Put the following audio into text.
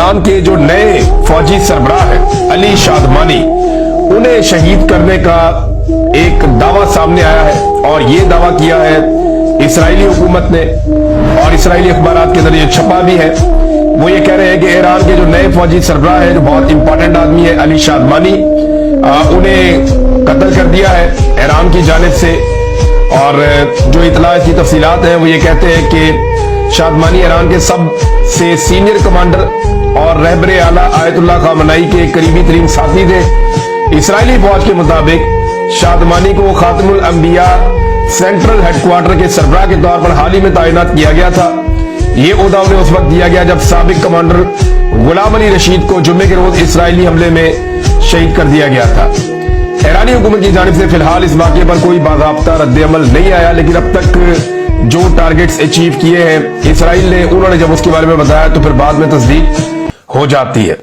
Iran के जो नए फौजी सरबराह है अली शादमानी, उन्हें शहीद करने का एक दावा सामने आया है और ये दावा किया है इस्राएली हुकूमत ने और इस्राएली अखबारात के अंदर ये छपा भी है। वो ये कह रहे हैं कि ईरान के जो नए फौजी सरबराह है, जो बहुत इंपॉर्टेंट आदमी है अली शादमानी, उन्हें कत्ल कर दिया है ईरान की जानिब से। और जो इतला की तफसीलात हैं वो ये कहते हैं कि शादमानी ईरान के सबसे सीनियर कमांडर और रहबर आला आयतुल्लाह खामनाई के करीबी तरीन साथी थे। इस्राएली फौज के मुताबिक शादमानी को खातमुल अंबिया सेंट्रल हेडक्वार्टर के सरबराह के तौर पर हाल ही में तैनात किया गया था। ये ओहदा उन्हें उस वक्त दिया गया जब साबिक कमांडर गुलाम अली रशीद को जुम्मे के रोज इस्राएली हमले में शहीद कर दिया गया था। ईरानी हुकूमत की जानिब से फिलहाल इस वाक़े पर कोई बाज़ाब्ता रद्द-ए-अमल नहीं आया, लेकिन अब तक जो टारगेट्स अचीव किए हैं इसराइल ने, उन्होंने जब उसके बारे में बताया तो फिर बाद में तस्दीक हो जाती है।